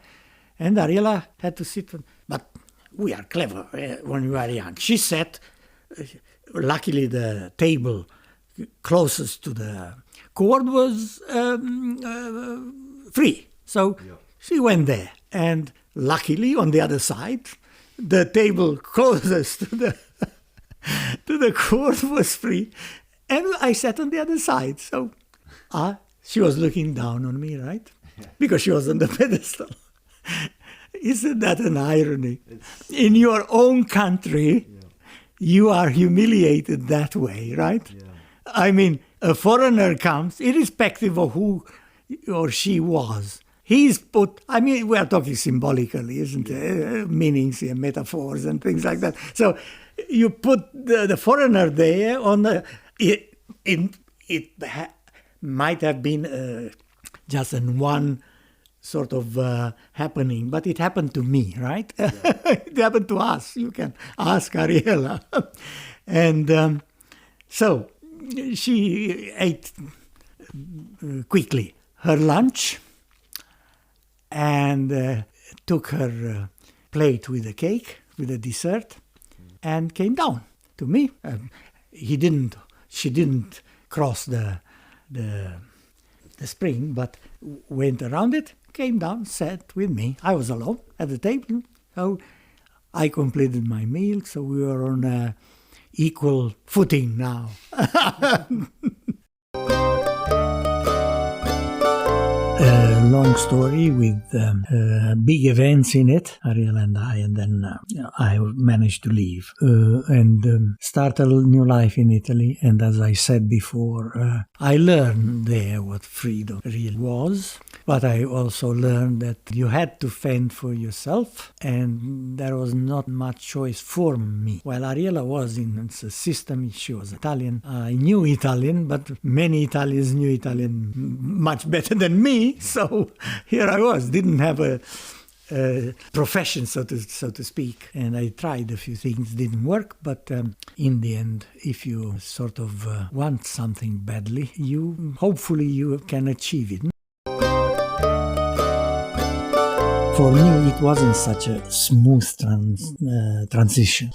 And Ariella had to sit, but we are clever when we are young. She sat, luckily the table closest to the cord was free. So she went there. And luckily on the other side, the table closest to the cord was free. And I sat on the other side. So she was looking down on me, right? Because she was on the pedestal. Isn't that an irony? In your own country, you are humiliated that way, right? Yeah. A foreigner comes, irrespective of who or she was. He's put, we are talking symbolically, isn't it? Meanings and metaphors and things like that. So you put the foreigner there on it might have been just in one sort of happening, but it happened to me, right? Yeah. It happened to us. You can ask Ariella. And so she ate quickly her lunch and took her plate with a cake, with a dessert, and came down to me. She didn't cross the spring, but went around it, came down, sat with me. I was alone at the table, so I completed my meal, so we were on equal footing now. A long story with big events in it, Ariella and I, and then I managed to leave and start a new life in Italy. And as I said before, I learned there what freedom really was, but I also learned that you had to fend for yourself, and there was not much choice for me. While Ariella was in the system, she was Italian. I knew Italian, but many Italians knew Italian much better than me. So here I was, didn't have a profession, so to speak. And I tried a few things, didn't work. But in the end, if you sort of want something badly, hopefully you can achieve it. For me, it wasn't such a smooth transition,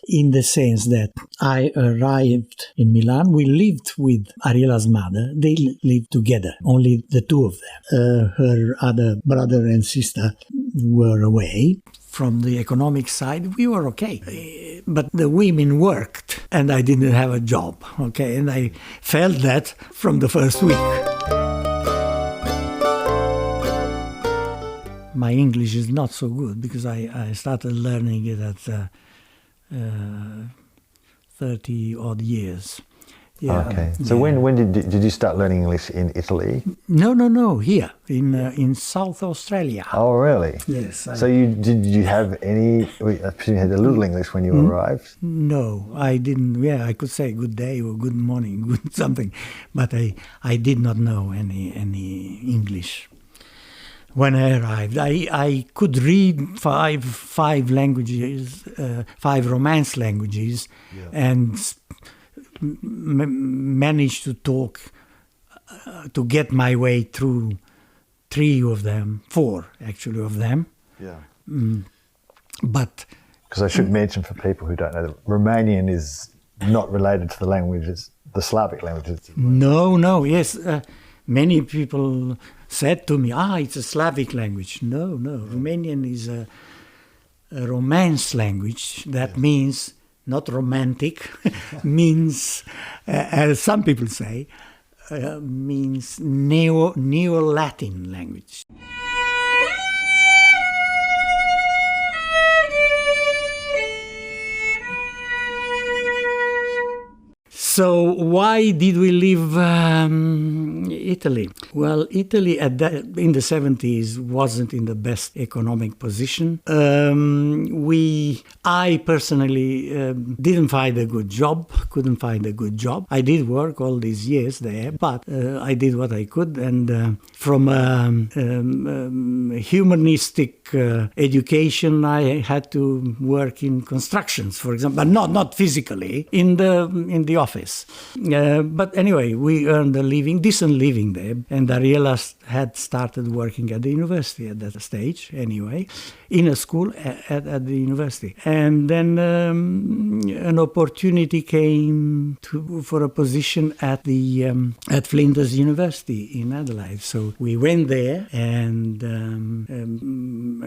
in the sense that I arrived in Milan. We lived with Ariella's mother. They lived together, only the two of them. Her other brother and sister were away. From the economic side, we were okay. But the women worked, and I didn't have a job, okay? And I felt that from the first week. My English is not so good because I started learning it at 30-odd years. Yeah. Okay. So when did you start learning English in Italy? No. Here in South Australia. Oh, really? Yes. So did you have any? I presume you had a little English when you arrived. No, I didn't. Yeah, I could say good day or good morning, good something, but I did not know any English. When I arrived, I could read five languages, 5 Romance languages, and managed to talk, to get my way through 3 of them, 4 actually of them. Yeah. But because I should mention for people who don't know that Romanian is not related to the languages, the Slavic languages. No, yes. Many people said to me, it's a Slavic language. No, Romanian is a Romance language. That means, not romantic, means, as some people say, means Neo-Latin language. So why did we leave Italy? Well, Italy in the 70s wasn't in the best economic position. I personally couldn't find a good job. I did work all these years there, but I did what I could. And from humanistic education, I had to work in constructions, for example, but not physically, in the office. But anyway, we earned a decent living there, and Ariella had started working at the university at that stage, anyway, in a school at the university. And then an opportunity came for a position at Flinders University in Adelaide. So we went there, and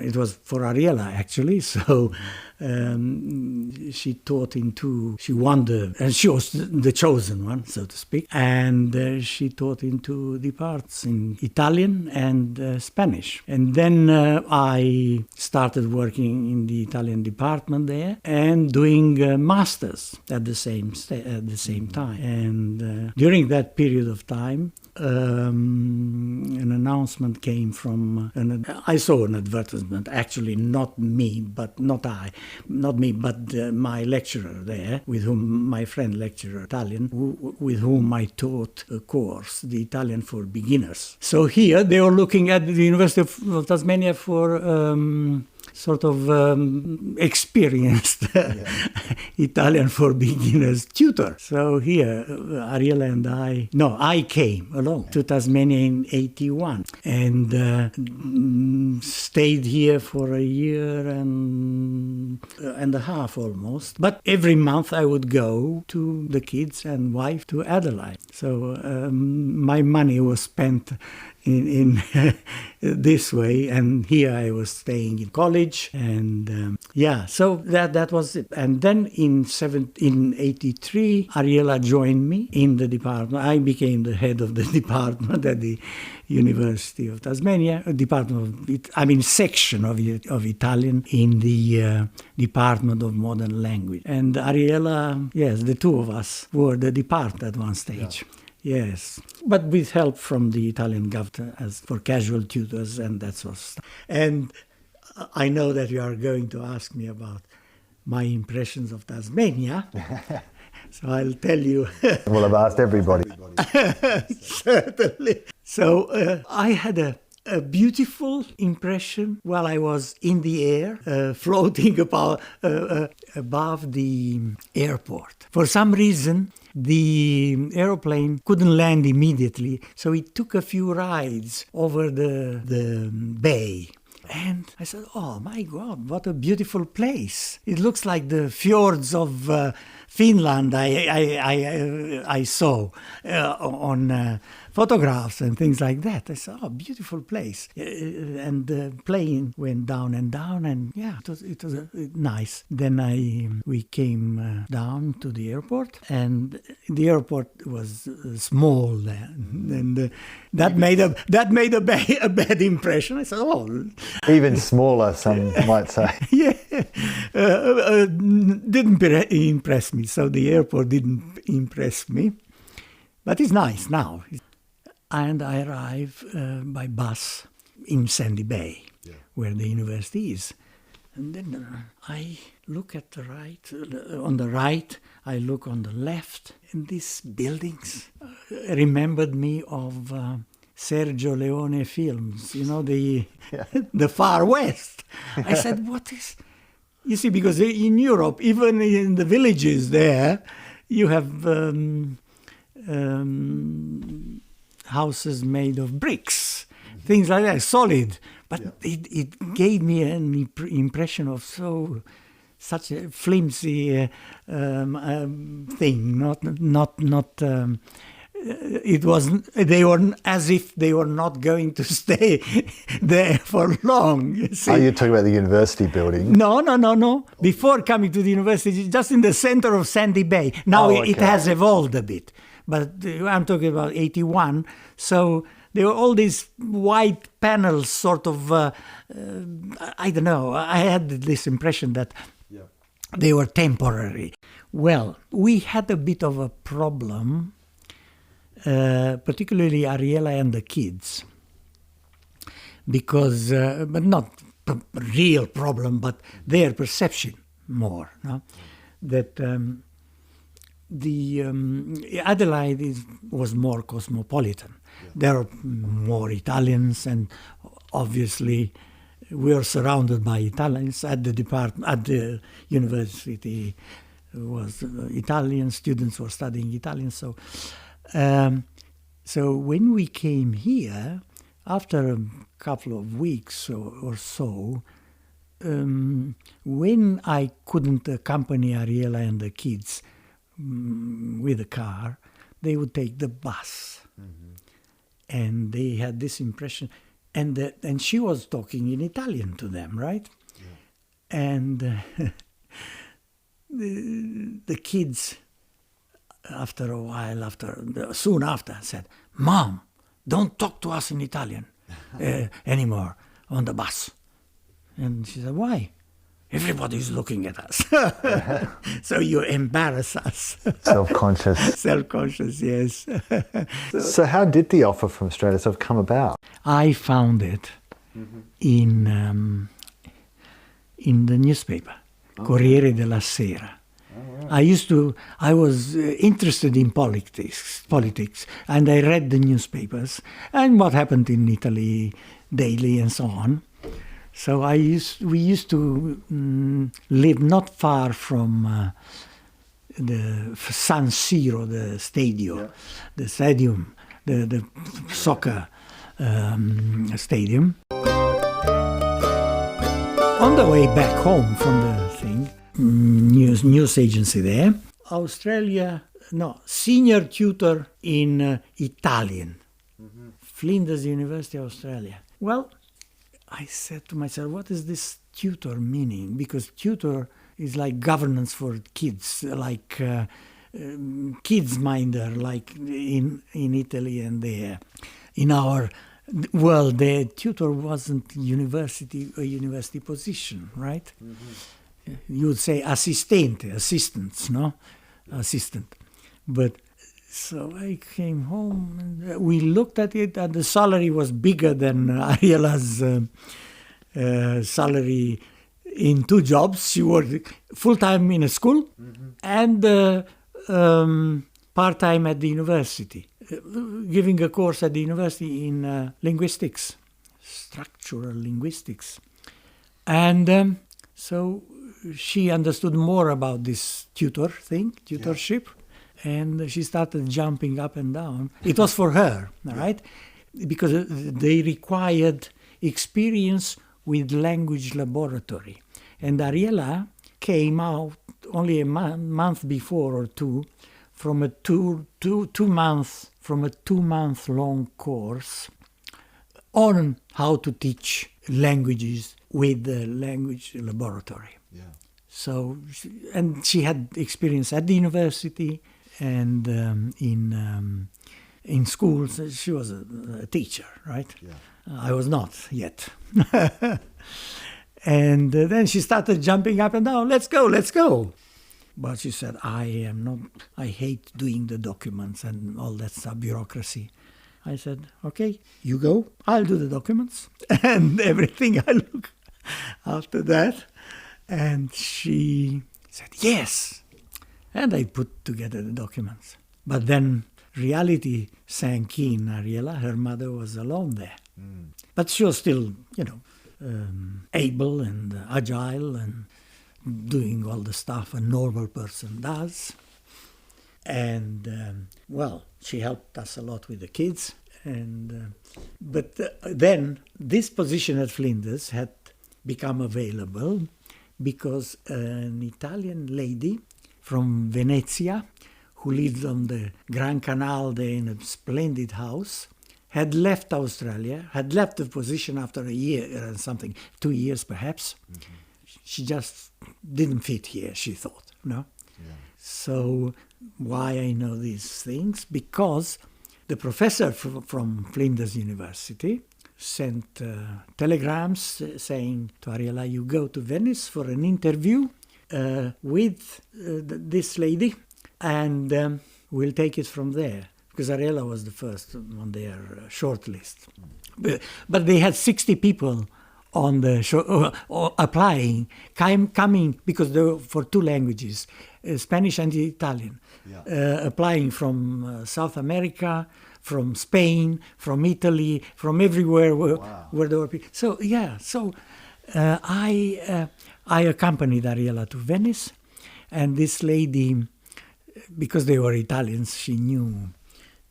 it was for Ariella, actually. So she won and she was the chosen one, so to speak, and she taught in 2 departs, in Italian and Spanish. And then I started working in the Italian department there and doing masters at the same time. And during that period of time, an announcement came from I saw an advertisement, actually not me, but my lecturer there, my friend lecturer Italian, with whom I taught a course, the Italian for beginners. So here they were looking at the University of Tasmania for sort of experienced Italian for beginners tutor. So here, Ariella and I came along to Tasmania in 81 and stayed here for a year and a half almost. But every month I would go to the kids and wife to Adelaide. So my money was spent in this way, and here I was staying in college, and so that was it. And then in 83, Ariella joined me in the department. I became the head of the department at the University of Tasmania, section of Italian in the Department of Modern Language. And Ariella, yes, the 2 of us were the department at one stage. Yeah. Yes, but with help from the Italian government as for casual tutors and that sort of stuff. And I know that you are going to ask me about my impressions of Tasmania, so I'll tell you. Well, I've asked everybody. Certainly. So I had a beautiful impression while I was in the air, floating above the airport. For some reason, the aeroplane couldn't land immediately, so it took a few rides over the bay. And I said, oh my God, what a beautiful place. It looks like the fjords of Finland I saw on photographs and things like that. I said, oh, beautiful place. And the plane went down and down, and it was nice. Then we came down to the airport, and the airport was small then, and that made a bad impression. I said, oh, even smaller, some might say. Yeah, didn't impress me. So the airport didn't impress me. But it's nice now. And I arrive by bus in Sandy Bay, where the university is. And then I look at the right, on the right, I look on the left, and these buildings remembered me of Sergio Leone films, the Far West. I said, what is... You see, because in Europe, even in the villages there, you have houses made of bricks, things like that, solid. But it gave me an impression of such a flimsy thing. It wasn't. They were as if they were not going to stay there for long. You see? Oh, you're talking about the university building? No. Before coming to the university, just in the center of Sandy Bay. Now it has evolved a bit, but I'm talking about 81. So there were all these white panels, sort of. I don't know. I had this impression that they were temporary. Well, we had a bit of a problem. Particularly Ariella and the kids, because, but not real problem, but their perception more, no? That the Adelaide was more cosmopolitan. There are more Italians, and obviously we are surrounded by Italians at the university. Was Italian students were studying Italian, so. So when we came here, after a couple of weeks or so, when I couldn't accompany Ariella and the kids with a car, they would take the bus. Mm-hmm. And they had this impression, and she was talking in Italian to them, right? Yeah. And the kids... After a while, soon after, said, "Mom, don't talk to us in Italian anymore on the bus." And she said, "Why?" "Everybody's looking at us." So you embarrass us. Self-conscious. Self-conscious, yes. So how did the offer from Australia sort of come about? I found it in the newspaper, Corriere della Sera. I was interested in politics, and I read the newspapers and what happened in Italy daily and so on. So we used to live not far from the San Siro, the stadium, the soccer stadium. On the way back home from the thing, news agency there, senior tutor in Italian, Flinders University, Australia. Well, I said to myself, what is this tutor meaning? Because tutor is like governance for kids, like kids minder, like in Italy and there. In our world, the tutor wasn't a university position, right? Mm-hmm. You would say assistants, no? Assistant. But so I came home and we looked at it, and the salary was bigger than Ariella's salary in two jobs. She worked full-time in a school and part-time at the university, giving a course at the university in linguistics, structural linguistics. And so she understood more about this tutorship, and she started jumping up and down. It was for her, right? Because they required experience with language laboratory. And Ariella came out only a month before or two from a two month long course on how to teach languages with the language laboratory. Yeah. So, and she had experience at the university and in schools. She was a teacher, right? Yeah. I was not yet. And then she started jumping up and down. Let's go. But she said, I hate doing the documents and all that stuff, bureaucracy. I said, okay, you go, I'll do the documents and everything I look after that. And she said, yes. And I put together the documents. But then reality sank in. Ariella, her mother, was alone there. But she was still, able and agile and doing all the stuff a normal person does. And, she helped us a lot with the kids. But then this position at Flinders had become available because an Italian lady from Venezia, who lived on the Grand Canal there in a splendid house, had left Australia, had left the position after a year or something, 2 years perhaps. Mm-hmm. She just didn't fit here, she thought, no? Yeah. So why I know these things? Because the professor from Flinders University sent telegrams saying to Ariella, you go to Venice for an interview with this lady, and we'll take it from there. Because Ariella was the first on their short list. But they had 60 people on the applying, coming, because they were for 2 languages, Spanish and Italian, applying from South America, from Spain, from Italy, from everywhere where there were people. So, I accompanied Ariella to Venice, and this lady, because they were Italians, she knew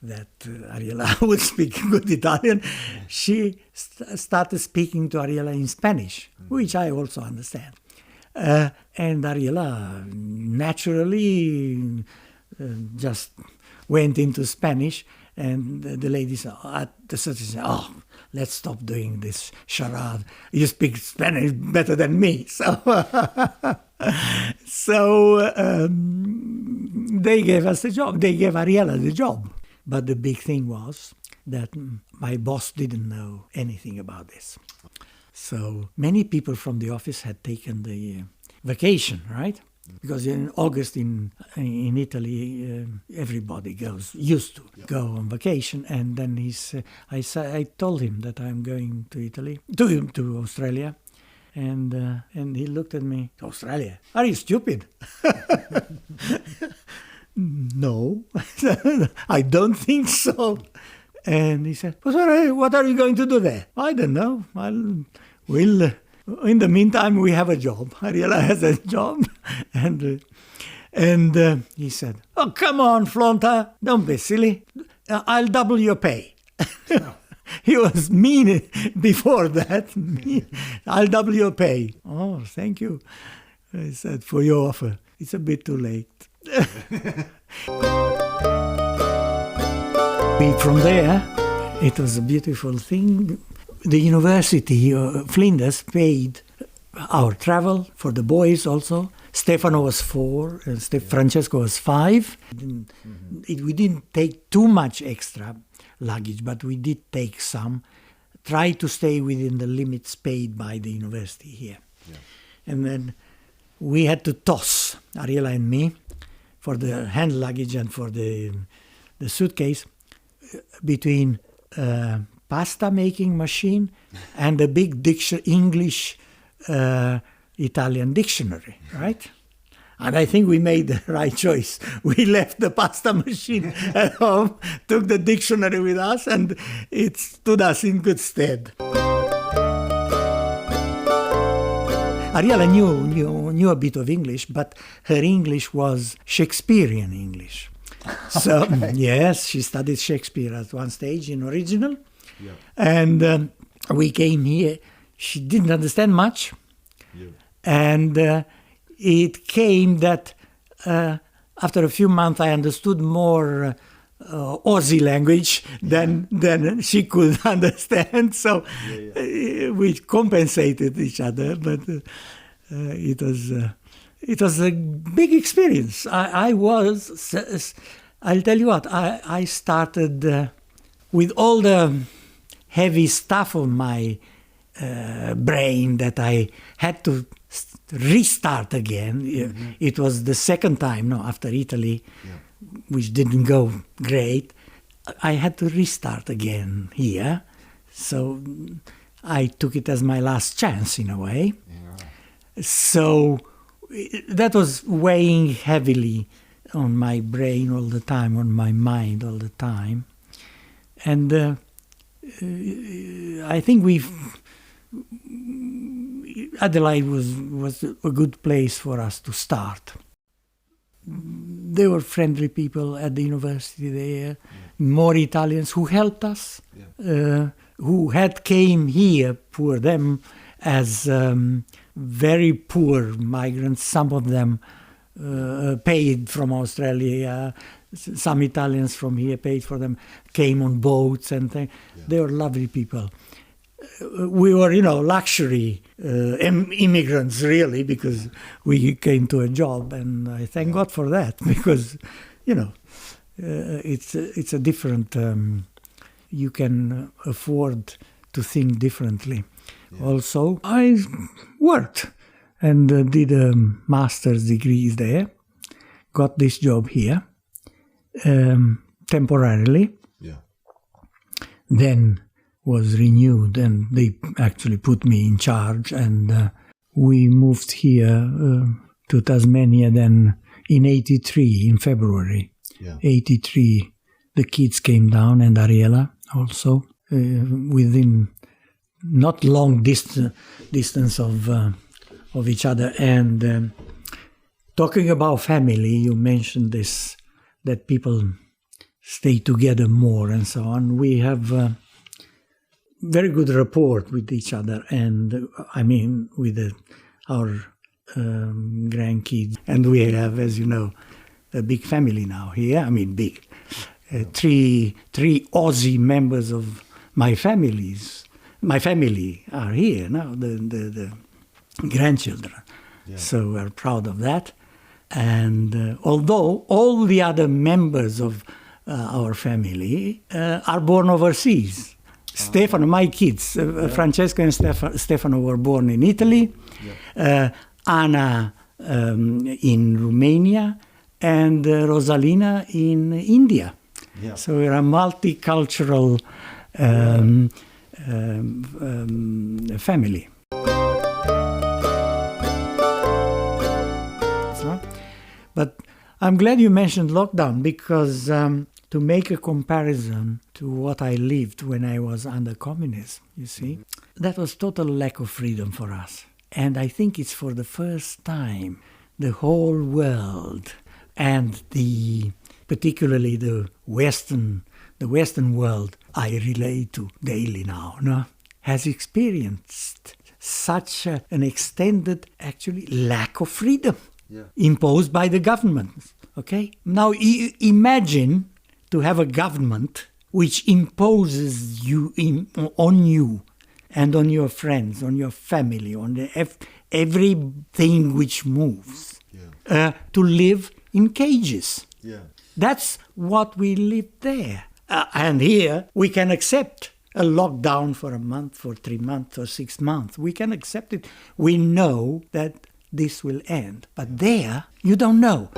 that Ariella would speak good Italian. She started speaking to Ariella in Spanish, which I also understand. And Ariella naturally just went into Spanish, and the lady said, let's stop doing this charade. You speak Spanish better than me. So they gave us the job. They gave Ariella the job. But the big thing was that my boss didn't know anything about this. So many people from the office had taken the vacation, right? Because in August in Italy, everybody used to go on vacation. And then I told him that I'm going to Italy, to Australia. And he looked at me, Australia? Are you stupid? No, I don't think so. And he said, what are you going to do there? I don't know. In the meantime, we have a job. Ariella has a job. And he said, oh, come on, Flonta, don't be silly. I'll double your pay. He was mean before that. I'll double your pay. Oh, thank you. I said, for your offer. It's a bit too late. From there, it was a beautiful thing. The University of Flinders paid our travel for the boys also. Stefano was 4 and Francesco was 5. We didn't take too much extra luggage, but we did take some. Try to stay within the limits paid by the university here. Yeah. And then we had to toss, Ariella and me, for the hand luggage and for the suitcase, between pasta making machine and a big English Italian dictionary, right? And I think we made the right choice. We left the pasta machine at home, took the dictionary with us, and it stood us in good stead. Ariella knew a bit of English, but her English was Shakespearean English. So, yes, she studied Shakespeare at one stage in original. Yeah. And we came here. She didn't understand much. Yeah. And it came that after a few months I understood more Aussie language than she could understand. So we compensated each other, but it was a big experience. I'll tell you what, I started with all the heavy stuff on my brain that I had to restart again. It was the second time, after Italy, which didn't go great. I had to restart again here. So I took it as my last chance in a way. Yeah. So that was weighing heavily on my brain all the time, on my mind all the time. And I think Adelaide was a good place for us to start. There were friendly people at the university there, more Italians who helped us, who had came here, poor them, as very poor migrants. Some of them paid from Australia. Some Italians from here paid for them, came on boats and things. They were lovely people. We were, luxury immigrants, really, because we came to a job, and I thank God for that, because, it's a different. You can afford to think differently. Yeah. Also, I worked and did a master's degree there. Got this job here temporarily. Yeah. Then was renewed, and they actually put me in charge, and we moved here to Tasmania then in 83, in February. Yeah. 83, the kids came down, and Ariella also, within not long distance of each other. And talking about family, you mentioned this, that people stay together more and so on. We have very good rapport with each other, and with our grandkids. And we have, as you know, a big family now here. Big. Three Aussie members of my family are here now, the grandchildren. Yeah. So we're proud of that. And although all the other members of our family are born overseas. Stefano, my kids, Francesco and Stefano were born in Italy, Anna in Romania, and Rosalina in India. Yeah. So we're a multicultural family. But I'm glad you mentioned lockdown, because to make a comparison to what I lived when I was under communism, you see, that was total lack of freedom for us. And I think it's for the first time the whole world, and particularly the Western world I relate to daily now, has experienced such an extended, actually, lack of freedom imposed by the government. Okay? Now imagine to have a government which imposes on you and on your friends, on your family, on everything which moves, to live in cages. Yeah. That's what we live there. And here we can accept a lockdown for a month, for 3 months, or 6 months. We can accept it. We know that this will end. But there, you don't know.